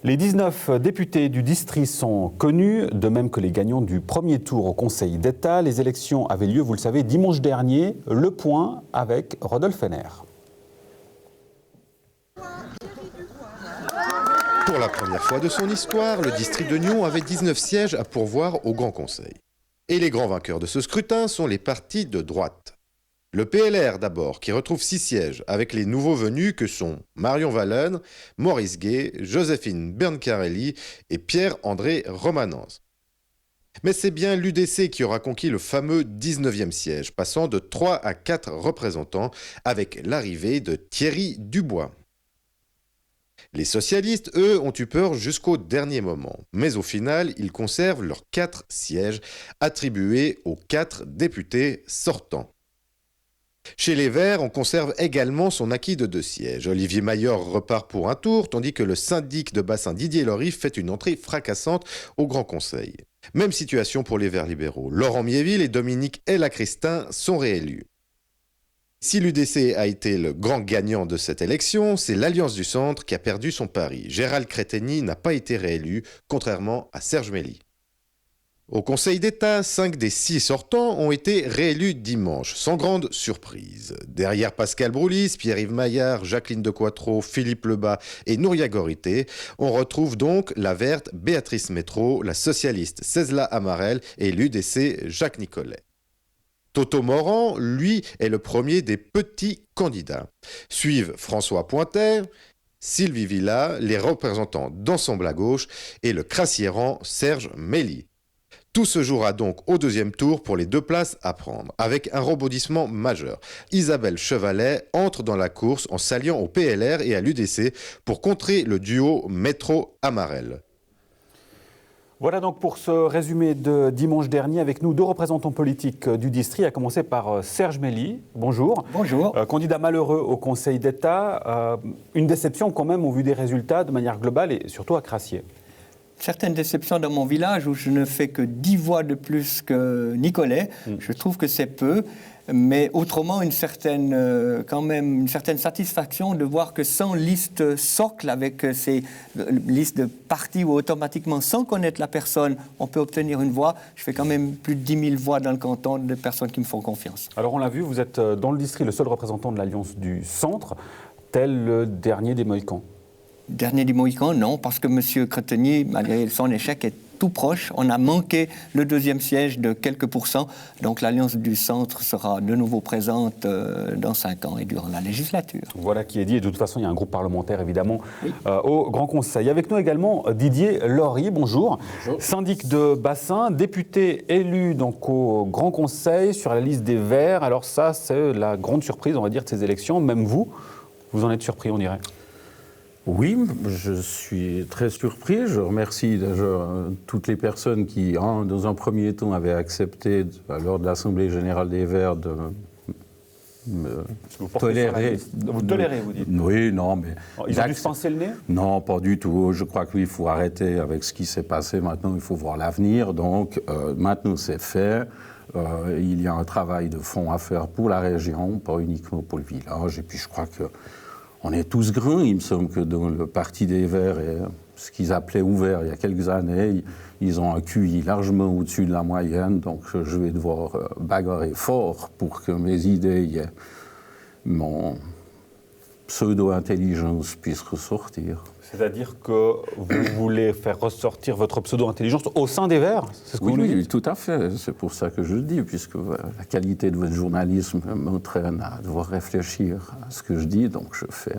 Les 19 députés du district sont connus, de même que les gagnants du premier tour au Conseil d'État. Les élections avaient lieu, vous le savez, dimanche dernier. Le point avec Rodolphe Henner. Pour la première fois de son histoire, le district de Nyon avait 19 sièges à pourvoir au Grand Conseil. Et les grands vainqueurs de ce scrutin sont les partis de droite. Le PLR d'abord, qui retrouve 6 sièges, avec les nouveaux venus que sont Marion Wallen, Maurice Gay, Joséphine Berncarelli et Pierre-André Romanens. Mais c'est bien l'UDC qui aura conquis le fameux 19e siège, passant de 3 à 4 représentants, avec l'arrivée de Thierry Dubois. Les socialistes, eux, ont eu peur jusqu'au dernier moment. Mais au final, ils conservent leurs 4 sièges attribués aux 4 députés sortants. Chez les Verts, on conserve également son acquis de 2 sièges. Olivier Maillard repart pour un tour, tandis que le syndic de bassin Didier Lorif fait une entrée fracassante au Grand Conseil. Même situation pour les Verts libéraux. Laurent Miéville et Dominique Ella-Christin sont réélus. Si l'UDC a été le grand gagnant de cette élection, c'est l'Alliance du Centre qui a perdu son pari. Gérald Crétegny n'a pas été réélu, contrairement à Serge Mély. Au Conseil d'État, 5 des 6 sortants ont été réélus dimanche, sans grande surprise. Derrière Pascal Broulis, Pierre-Yves Maillard, Jacqueline de Quattro, Philippe Lebas et Nouria Gorité, on retrouve donc la verte Béatrice Métro, la socialiste Cézla Amarel et l'UDC Jacques Nicolet. Toto Morand, lui, est le premier des petits candidats. Suivent François Pointer, Sylvie Villa, les représentants d'Ensemble à gauche et le crassiérant Serge Mély. Tout se jouera donc au deuxième tour pour les 2 places à prendre, avec un rebondissement majeur. Isabelle Chevalet entre dans la course en s'alliant au PLR et à l'UDC pour contrer le duo Métro-Amarel. Voilà donc pour ce résumé de dimanche dernier avec nous 2 représentants politiques du district, à commencer par Serge Mély. Bonjour. Bonjour. Candidat malheureux au Conseil d'État. Une déception quand même au vu des résultats de manière globale et surtout à Crassier. Certaines déceptions dans mon village où je ne fais que 10 voix de plus que Nicolet. Je trouve que c'est peu. Mais autrement, quand même une certaine satisfaction de voir que sans liste socle, avec ces listes de partis où automatiquement, sans connaître la personne, on peut obtenir une voix. Je fais quand même plus de 10 000 voix dans le canton de personnes qui me font confiance. Alors on l'a vu, vous êtes dans le district le seul représentant de l'Alliance du Centre, tel le dernier des Mohicans. Dernier du Mohican, non, parce que M. Crétegny, malgré son échec, est tout proche. On a manqué le 2e siège de quelques pourcents. Donc l'Alliance du Centre sera de nouveau présente dans 5 ans et durant la législature. Voilà qui est dit. Et de toute façon, il y a un groupe parlementaire, évidemment, au Grand Conseil. Avec nous également Didier Lory. Bonjour. Bonjour. Syndic de bassin, député élu donc, au Grand Conseil sur la liste des Verts. Alors ça, c'est la grande surprise, on va dire, de ces élections. Même vous en êtes surpris, on dirait. Oui, je suis très surpris. Je remercie déjà toutes les personnes qui, dans un premier temps, avaient accepté, lors de l'Assemblée générale des Verts, de me tolérer. Vous tolérez, vous dites? Oui, non, mais... Ils ont dû se pincer le nez? Non, pas du tout. Je crois qu'il faut arrêter avec ce qui s'est passé. Maintenant, il faut voir l'avenir. Donc, maintenant, c'est fait. Il y a un travail de fond à faire pour la région, pas uniquement pour le village. Et puis, je crois que on est tous grands. Il me semble que dans le Parti des Verts, et ce qu'ils appelaient ouvert il y a quelques années, ils ont un QI largement au-dessus de la moyenne. Donc je vais devoir bagarrer fort pour que mes idées, mon pseudo-intelligence puisse ressortir. C'est-à-dire que vous voulez faire ressortir votre pseudo-intelligence au sein des Verts? C'est ce que oui, tout à fait. C'est pour ça que je le dis, puisque la qualité de votre journalisme m'entraîne à devoir réfléchir à ce que je dis. Donc je fais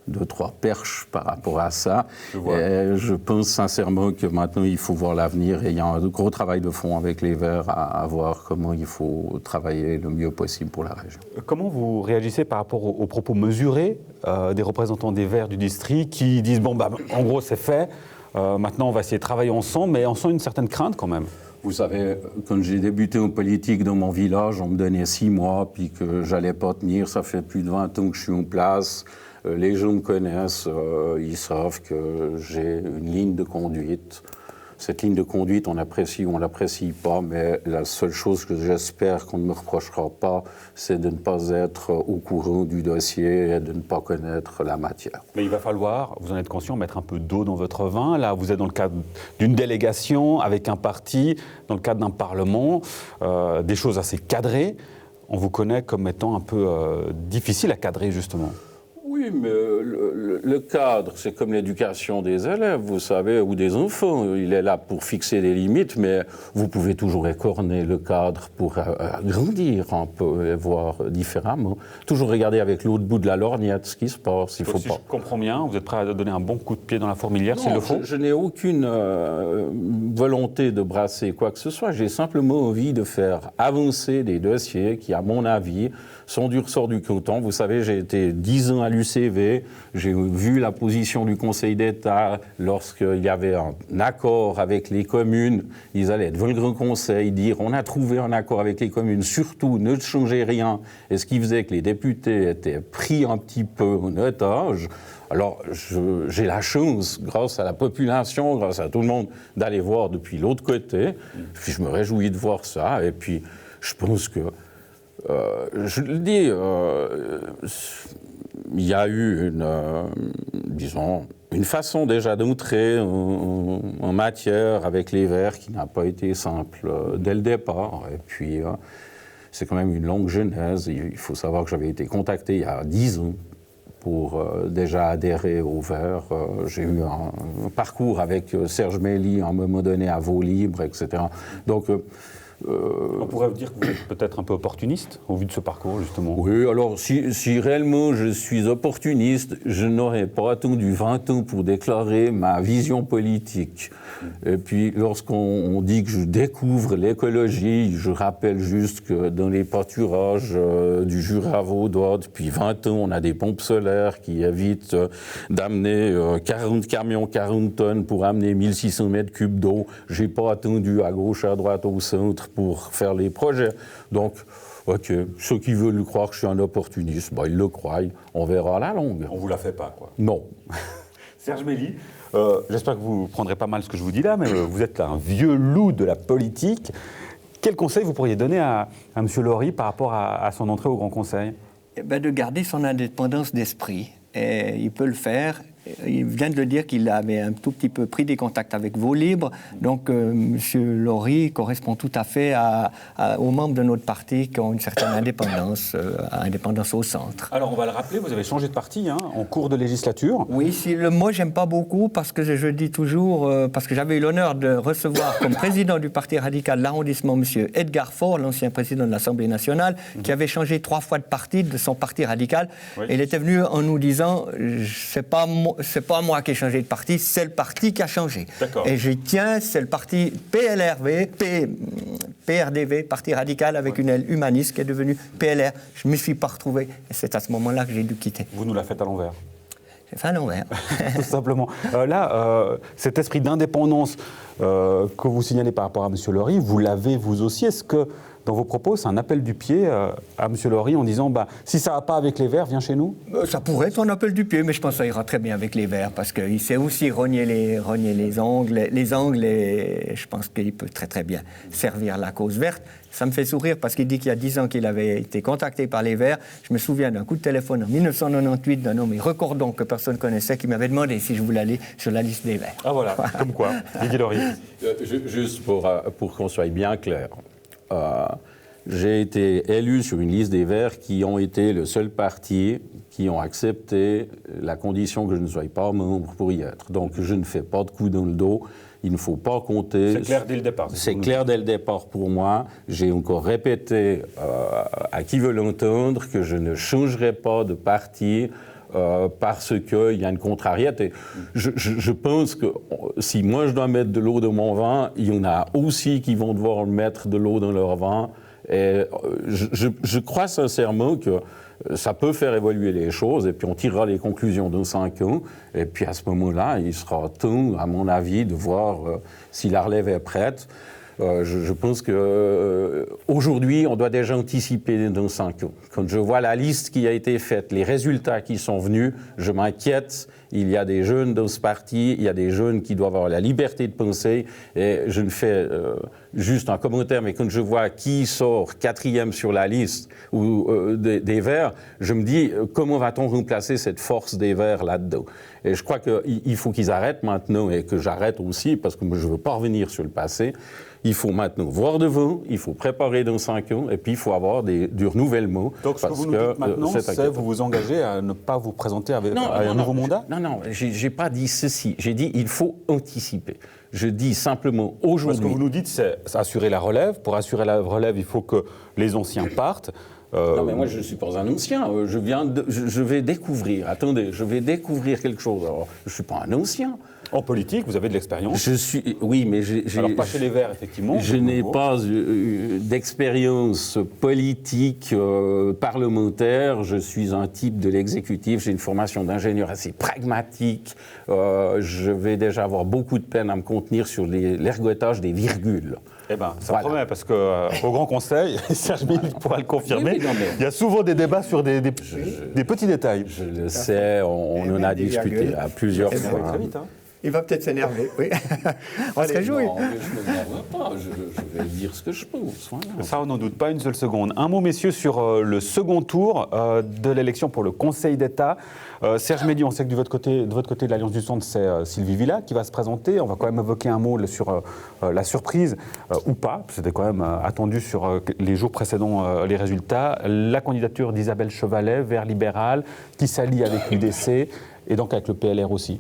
2-3 perches par rapport à ça. Et je pense sincèrement que maintenant, il faut voir l'avenir. Et il y a un gros travail de fond avec les Verts à voir comment il faut travailler le mieux possible pour la région. Comment vous réagissez par rapport aux propos mesurés des représentants des Verts du district qui disent, en gros, c'est fait, maintenant, on va essayer de travailler ensemble, mais on sent une certaine crainte quand même? Vous savez, quand j'ai débuté en politique dans mon village, on me donnait 6 mois, puis que j'allais pas tenir. Ça fait plus de 20 ans que je suis en place. Les gens me connaissent, ils savent que j'ai une ligne de conduite. cette ligne de conduite, on apprécie ou on l'apprécie pas, mais la seule chose que j'espère qu'on ne me reprochera pas, c'est de ne pas être au courant du dossier et de ne pas connaître la matière. Mais il va falloir, vous en êtes conscient, mettre un peu d'eau dans votre vin. Là, vous êtes dans le cadre d'une délégation avec un parti, dans le cadre d'un parlement, des choses assez cadrées. On vous connaît comme étant un peu difficile à cadrer, justement. Oui, mais le cadre, c'est comme l'éducation des élèves, vous savez, ou des enfants. Il est là pour fixer des limites, mais vous pouvez toujours écorner le cadre pour agrandir un peu et voir différemment. Toujours regarder avec l'autre bout de la lorgnette ce qui se passe. Il faut si pas. je comprends bien, vous êtes prêt à donner un bon coup de pied dans la fourmilière s'il le faut? Je n'ai aucune volonté de brasser quoi que ce soit. J'ai simplement envie de faire avancer des dossiers qui, à mon avis, sont du ressort du coton. Vous savez, j'ai été 10 ans à l'UCV, j'ai vu la position du Conseil d'État lorsqu'il y avait un accord avec les communes. Ils allaient devant le Grand Conseil dire on a trouvé un accord avec les communes, surtout ne changez rien. Et ce qui faisait que les députés étaient pris un petit peu en otage. Alors, j'ai la chance, grâce à la population, grâce à tout le monde, d'aller voir depuis l'autre côté. Puis je me réjouis de voir ça. Et puis, je pense que je le dis, il y a eu une façon déjà d'entrer en matière avec les Verts qui n'a pas été simple dès le départ. Et puis, c'est quand même une longue genèse. Il faut savoir que j'avais été contacté il y a 10 ans pour déjà adhérer aux Verts. J'ai eu un parcours avec Serge Mély à un moment donné à Vaud-Libre, etc. Donc, on pourrait dire que vous êtes peut-être un peu opportuniste au vu de ce parcours, justement. Oui, alors si réellement je suis opportuniste, je n'aurais pas attendu 20 ans pour déclarer ma vision politique. Et puis lorsqu'on dit que je découvre l'écologie, je rappelle juste que dans les pâturages du Jura vaudois, depuis 20 ans, on a des pompes solaires qui évitent d'amener 40 camions, 40 tonnes pour amener 1600 mètres cubes d'eau. Je n'ai pas attendu à gauche, à droite, au centre pour faire les projets. Donc, ok, ceux qui veulent croire que je suis un opportuniste, ils le croient, on verra à la longue. On ne vous la fait pas, quoi. Non. Serge Mély, j'espère que vous ne prendrez pas mal ce que je vous dis là, mais vous êtes un vieux loup de la politique. Quel conseil vous pourriez donner à M. Lory par rapport à son entrée au Grand Conseil? De garder son indépendance d'esprit. Et il peut le faire. Il vient de le dire qu'il avait un tout petit peu pris des contacts avec Vaud-Libre. Donc, M. Lory correspond tout à fait aux membres de notre parti qui ont une certaine indépendance, indépendance au centre. Alors, on va le rappeler, vous avez changé de parti en cours de législature. Oui, le mot, j'aime pas beaucoup parce que je dis toujours, parce que j'avais eu l'honneur de recevoir comme président du Parti radical de l'arrondissement M. Edgar Faure, l'ancien président de l'Assemblée nationale, qui avait changé 3 fois de parti, de son parti radical. Oui. Et il était venu en nous disant, c'est pas moi qui ai changé de parti, c'est le parti qui a changé. D'accord. Et j'y tiens, c'est le parti PRDV, Parti radical avec une aile humaniste qui est devenu PLR. Je ne me suis pas retrouvé et c'est à ce moment-là que j'ai dû quitter. Vous nous la faites à l'envers. J'ai fait à l'envers. Tout simplement. Cet esprit d'indépendance que vous signalez par rapport à M. Lory, vous l'avez vous aussi. Est-ce que dans vos propos, c'est un appel du pied à M. Lory en disant si ça ne va pas avec les Verts, viens chez nous? Ça pourrait être un appel du pied, mais je pense que ça ira très bien avec les Verts parce qu'il sait aussi rogner les angles, et je pense qu'il peut très très bien servir la cause verte. Ça me fait sourire parce qu'il dit qu'il y a 10 ans qu'il avait été contacté par les Verts. Je me souviens d'un coup de téléphone en 1998 d'un homme recordons que personne ne connaissait qui m'avait demandé si je voulais aller sur la liste des Verts. Ah voilà, comme quoi, Didier Lory. Juste pour qu'on soit bien clair. J'ai été élu sur une liste des Verts qui ont été le seul parti qui ont accepté la condition que je ne sois pas membre pour y être. Donc je ne fais pas de coup dans le dos. Il ne faut pas compter. C'est clair dès le départ. C'est clair dès le départ pour moi. J'ai encore répété à qui veut l'entendre que je ne changerai pas de parti parce qu'il y a une contrariété. Je pense que si moi je dois mettre de l'eau dans mon vin, il y en a aussi qui vont devoir mettre de l'eau dans leur vin. Et je crois sincèrement que ça peut faire évoluer les choses et puis on tirera les conclusions dans 5 ans. Et puis à ce moment-là, il sera temps, à mon avis, de voir si la relève est prête. Je pense qu'aujourd'hui, on doit déjà anticiper dans 5 ans. Quand je vois la liste qui a été faite, les résultats qui sont venus, je m'inquiète il y a des jeunes dans ce parti, il y a des jeunes qui doivent avoir la liberté de penser, et je ne fais juste un commentaire, mais quand je vois qui sort 4e sur la liste des Verts, je me dis, comment va-t-on remplacer cette force des Verts là-dedans? Et je crois qu'il faut qu'ils arrêtent maintenant, et que j'arrête aussi, parce que je ne veux pas revenir sur le passé. Il faut maintenant voir devant, il faut préparer dans 5 ans, et puis il faut avoir du renouvellement. Donc ce que vous nous dites maintenant, c'est vous vous engagez à ne pas vous présenter à un nouveau mandat? Non, je n'ai pas dit ceci. J'ai dit il faut anticiper. Je dis simplement aujourd'hui... Ce que vous nous dites, c'est assurer la relève. Pour assurer la relève, il faut que les anciens partent. Non, mais moi, je ne suis pas un ancien. Je vais découvrir. Attendez, je vais découvrir quelque chose. Alors, je ne suis pas un ancien. En politique, vous avez de l'expérience. Oui, mais alors, pas chez les Verts, effectivement. Je n'ai pas d'expérience politique parlementaire. Je suis un type de l'exécutif. J'ai une formation d'ingénieur assez pragmatique. Je vais déjà avoir beaucoup de peine à me contenir sur l'ergotage des virgules. Eh bien, ça promet, parce qu'au Grand Conseil, Serge Milly pourra le confirmer, il y a souvent des débats sur des petits détails. Je le sais, on en a discuté à plusieurs fois. Très vite, hein. Il va peut-être s'énerver, oui. On se réjouit. Non, je ne m'énerve pas, je vais dire ce que je pense. Voilà. Ça, on n'en doute pas une seule seconde. Un mot, messieurs, sur le second tour de l'élection pour le Conseil d'État. Serge Milly, on sait que de votre côté de l'Alliance du Centre, c'est Sylvie Villa qui va se présenter. On va quand même évoquer un mot sur la surprise, ou pas. C'était quand même attendu sur les jours précédents les résultats. La candidature d'Isabelle Chevalet, Vert libéral, qui s'allie avec l'UDC et donc avec le PLR aussi.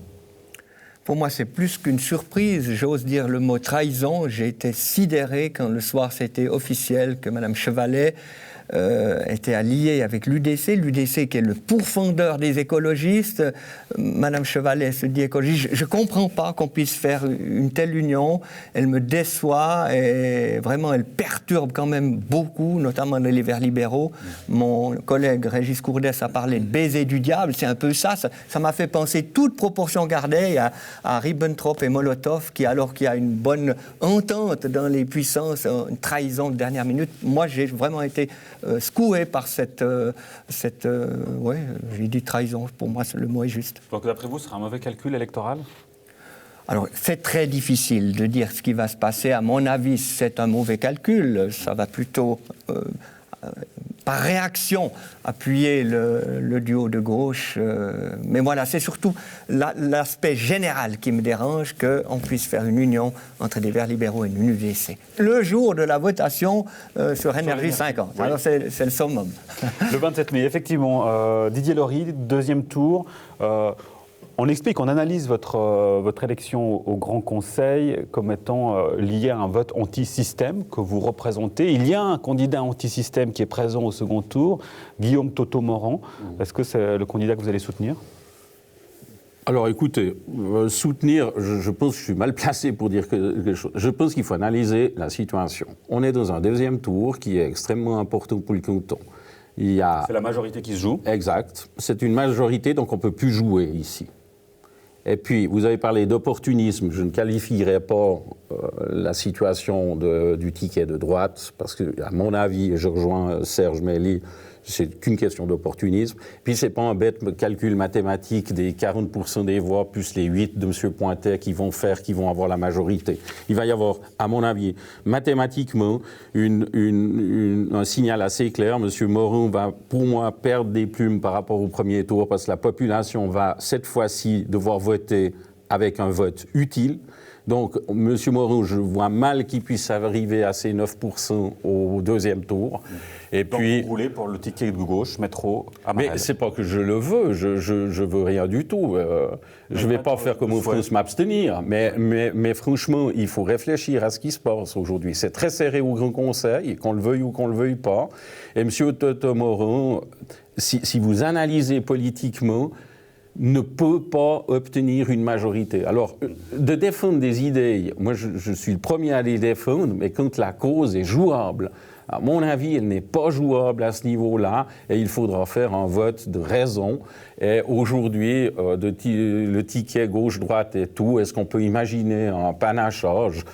Pour moi, c'est plus qu'une surprise. J'ose dire le mot trahison. J'ai été sidéré quand le soir c'était officiel que Mme Chevalet était alliée avec l'UDC. L'UDC qui est le pourfendeur des écologistes. Mme Chevalet se dit écologiste. Je ne comprends pas qu'on puisse faire une telle union. Elle me déçoit et vraiment elle perturbe quand même beaucoup, notamment les Verts libéraux. Mon collègue Régis Courdès a parlé de baiser du diable. C'est un peu ça. Ça m'a fait penser, toute proportion gardée, à Ribbentrop et Molotov, alors qu'il y a une bonne entente dans les puissances, une trahison de dernière minute. Moi, j'ai vraiment été secoué par cette j'ai dit trahison, pour moi le mot est juste. Donc d'après vous, ce sera un mauvais calcul électoral ? Alors, c'est très difficile de dire ce qui va se passer. À mon avis, c'est un mauvais calcul. Ça va plutôt, par réaction, appuyer le duo de gauche. Mais voilà, c'est surtout l'aspect général qui me dérange, qu'on puisse faire une union entre des Verts libéraux et une UDC. Le jour de la votation sur Énergie 50. Oui. Alors, c'est le summum. Le 27 mai, effectivement. Didier Laurie, deuxième tour. On explique, on analyse votre élection au Grand Conseil comme étant liée à un vote anti-système que vous représentez. Il y a un candidat anti-système qui est présent au second tour, Guillaume Toto-Morand. Est-ce que c'est le candidat que vous allez soutenir ? Alors écoutez, soutenir, je pense que je suis mal placé pour dire quelque chose. Je pense qu'il faut analyser la situation. On est dans un deuxième tour qui est extrêmement important pour le canton. C'est la majorité qui se joue. Exact. C'est une majorité, donc on ne peut plus jouer ici. Et puis, vous avez parlé d'opportunisme. Je ne qualifierais pas la situation du ticket de droite, parce que, à mon avis, et je rejoins Serge Milly, c'est qu'une question d'opportunisme. Puis, ce n'est pas un bête calcul mathématique des 40% des voix plus les 8 de M. Pointet qui vont avoir la majorité. Il va y avoir, à mon avis, mathématiquement, un signal assez clair. M. Moron va, pour moi, perdre des plumes par rapport au premier tour, parce que la population va, cette fois-ci, devoir voter avec un vote utile. Donc, M. Moron, je vois mal qu'il puisse arriver à ces 9% au deuxième tour. Et donc, puis, vous roulez pour le ticket de gauche, métro, à Marel. Mais c'est pas que je le veux, je veux rien du tout. Je vais pas faire comme en France m'abstenir, mais franchement, il faut réfléchir à ce qui se passe aujourd'hui. C'est très serré au Grand Conseil, qu'on le veuille ou qu'on le veuille pas. Et M. Toto-Morand, si vous analysez politiquement, ne peut pas obtenir une majorité. Alors, de défendre des idées, moi je suis le premier à les défendre, mais quand la cause est jouable, à mon avis, elle n'est pas jouable à ce niveau-là, et il faudra faire un vote de raison. Et aujourd'hui, le ticket gauche-droite et tout, est-ce qu'on peut imaginer un panachage ?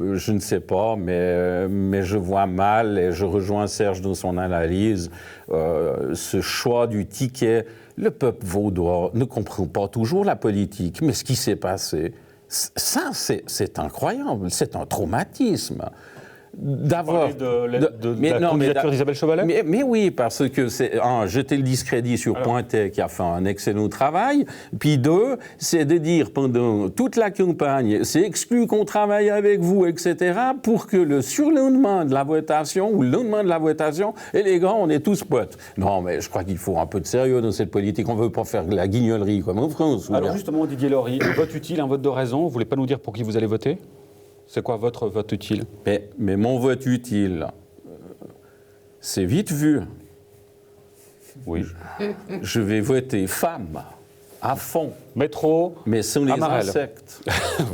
Je ne sais pas, mais je vois mal, et je rejoins Serge dans son analyse, ce choix du ticket le peuple vaudois ne comprend pas toujours la politique, mais ce qui s'est passé, ça, c'est incroyable, c'est un traumatisme. D'avoir la candidature d'Isabelle Chevalet. Mais oui, parce que c'est jeter le discrédit sur Pointet qui a fait un excellent travail, puis deux, c'est de dire pendant toute la campagne, c'est exclu qu'on travaille avec vous, etc., pour que le surlendemain de la votation ou le lendemain de la votation, et les gars, on est tous potes. Non, mais je crois qu'il faut un peu de sérieux dans cette politique. On ne veut pas faire de la guignollerie comme en France. Alors justement, Didier Laurie, un vote utile, un vote de raison. Vous ne voulez pas nous dire pour qui vous allez voter ? C'est quoi votre vote utile ? Mais mon vote utile, c'est vite vu. Oui. Je vais voter femme, à fond. Métro, mais sans les Amarelle. Insectes.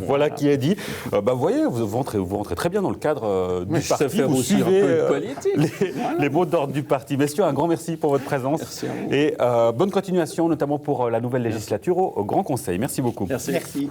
Voilà qui est dit. Vous voyez, vous rentrez très bien dans le cadre du parti. Je sais faire vous aussi suivez un peu de politique. les mots d'ordre du parti. Messieurs, un grand merci pour votre présence. Merci à vous. Et bonne continuation, notamment pour la nouvelle législature au Grand Conseil. Merci beaucoup. Merci. Merci.